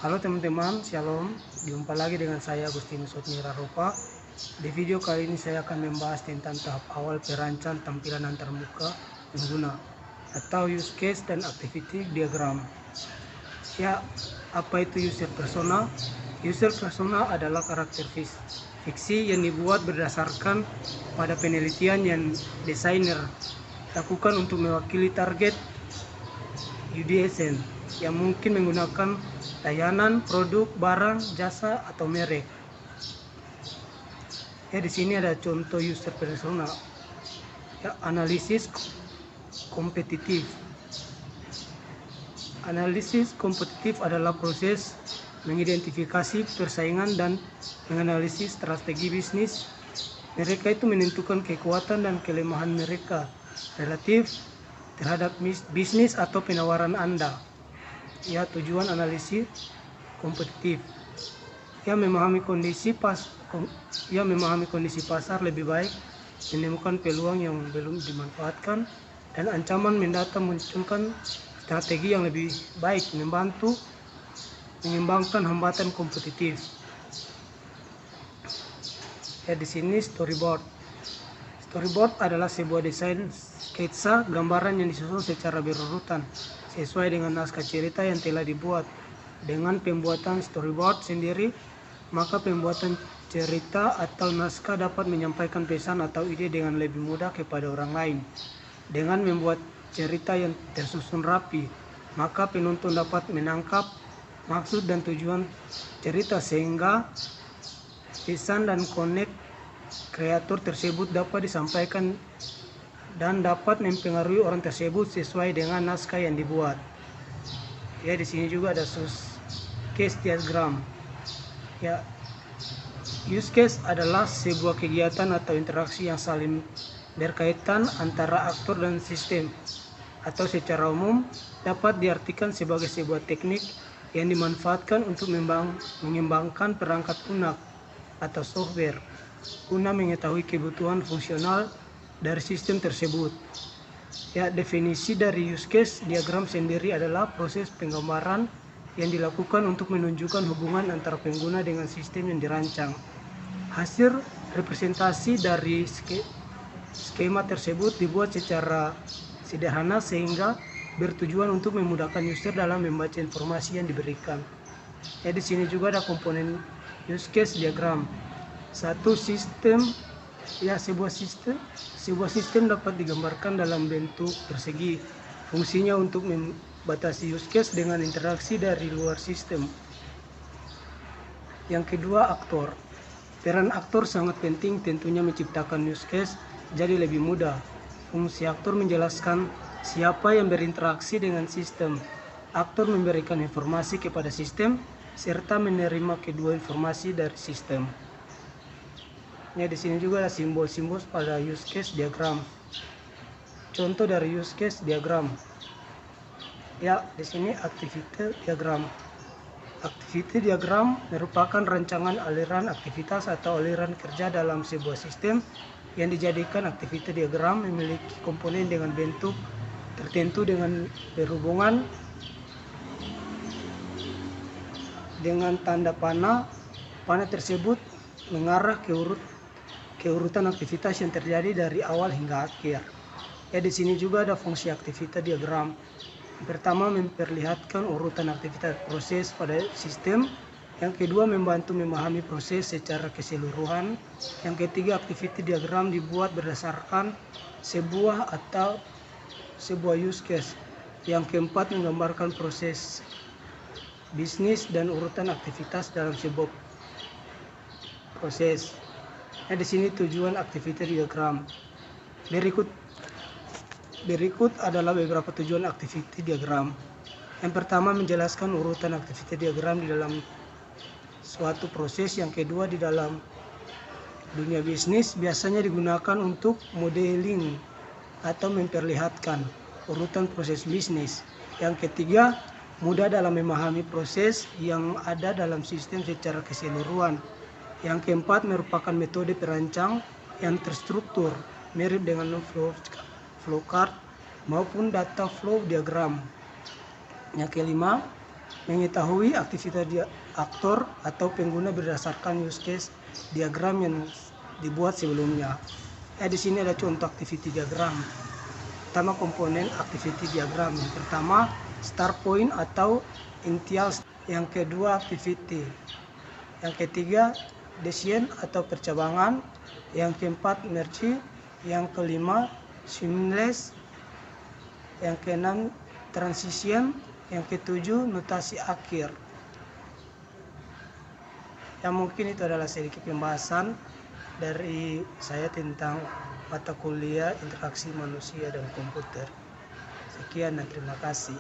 Halo teman-teman, Shalom. Jumpa lagi dengan saya Agustinus Otniraropa. Di video kali ini saya akan membahas tentang tahap awal perancangan tampilan antarmuka pengguna atau use case dan activity diagram. Ya, apa itu user persona? User persona adalah karakter fiksi yang dibuat berdasarkan pada penelitian yang desainer lakukan untuk mewakili target UDSN yang mungkin menggunakan layanan, produk, barang, jasa, atau merek. Ya, di sini ada contoh user persona. Ya, analisis kompetitif. Analisis kompetitif adalah proses mengidentifikasi persaingan dan menganalisis strategi bisnis. Mereka itu menentukan kekuatan dan kelemahan mereka relatif terhadap bisnis atau penawaran Anda. Ya, tujuan analisis kompetitif. Ya, memahami kondisi pasar lebih baik, menemukan peluang yang belum dimanfaatkan, dan ancaman mendatang, munculkan strategi yang lebih baik, membantu mengembangkan hambatan kompetitif. Ya, di sini storyboard. Storyboard adalah sebuah desain sketsa gambaran yang disusun secara berurutan sesuai dengan naskah cerita yang telah dibuat. Dengan pembuatan storyboard sendiri, maka pembuatan cerita atau naskah dapat menyampaikan pesan atau ide dengan lebih mudah kepada orang lain. Dengan membuat cerita yang tersusun rapi, maka penonton dapat menangkap maksud dan tujuan cerita sehingga pesan dan konek kreator tersebut dapat disampaikan dan dapat mempengaruhi orang tersebut sesuai dengan naskah yang dibuat. Ya, di sini juga ada use case diagram. Ya, use case adalah sebuah kegiatan atau interaksi yang saling berkaitan antara aktor dan sistem, atau secara umum dapat diartikan sebagai sebuah teknik yang dimanfaatkan untuk mengembangkan perangkat lunak atau software guna mengetahui kebutuhan fungsional dari sistem tersebut. Ya, definisi dari use case diagram sendiri adalah proses penggambaran yang dilakukan untuk menunjukkan hubungan antara pengguna dengan sistem yang dirancang. Hasil representasi dari skema tersebut dibuat secara sederhana sehingga bertujuan untuk memudahkan user dalam membaca informasi yang diberikan. Ya, di sini juga ada komponen use case diagram. Satu sistem. Ya, sebuah sistem dapat digambarkan dalam bentuk persegi. Fungsinya untuk membatasi use case dengan interaksi dari luar sistem. Yang kedua, aktor. Peran aktor sangat penting, tentunya menciptakan use case jadi lebih mudah. Fungsi aktor menjelaskan siapa yang berinteraksi dengan sistem. Aktor memberikan informasi kepada sistem serta menerima kedua informasi dari sistem. Ya, di sini juga ada simbol-simbol pada use case diagram. Contoh dari use case diagram. Ya, di sini activity diagram. Activity diagram merupakan rancangan aliran aktivitas atau aliran kerja dalam sebuah sistem yang dijadikan. Activity diagram memiliki komponen dengan bentuk tertentu dengan berhubungan dengan tanda panah. Panah tersebut mengarah ke urutan aktivitas yang terjadi dari awal hingga akhir. Ya, di sini juga ada fungsi activity diagram. Pertama, memperlihatkan urutan aktivitas proses pada sistem. Yang kedua, membantu memahami proses secara keseluruhan. Yang ketiga, activity diagram dibuat berdasarkan sebuah use case. Yang keempat, menggambarkan proses bisnis dan urutan aktivitas dalam sebuah proses. Nah, di sini tujuan activity diagram. Berikut adalah beberapa tujuan activity diagram. Yang pertama, menjelaskan urutan activity diagram di dalam suatu proses. Yang kedua, di dalam dunia bisnis biasanya digunakan untuk modeling atau memperlihatkan urutan proses bisnis. Yang ketiga, mudah dalam memahami proses yang ada dalam sistem secara keseluruhan. Yang keempat, merupakan metode perancang yang terstruktur, mirip dengan flowchart maupun data flow diagram. Yang kelima, Mengetahui aktivitas aktor atau pengguna berdasarkan use case diagram yang dibuat sebelumnya. Di sini ada contoh activity diagram. Pertama, komponen activity diagram. Yang pertama, start point atau initial. Yang kedua, activity. Yang ketiga, decision atau percabangan. Yang keempat, merge. Yang kelima, seamless. Yang keenam, transition. Yang ketujuh, notasi akhir. Ya, mungkin itu adalah sedikit pembahasan dari saya tentang mata kuliah interaksi manusia dan komputer. Sekian dan terima kasih.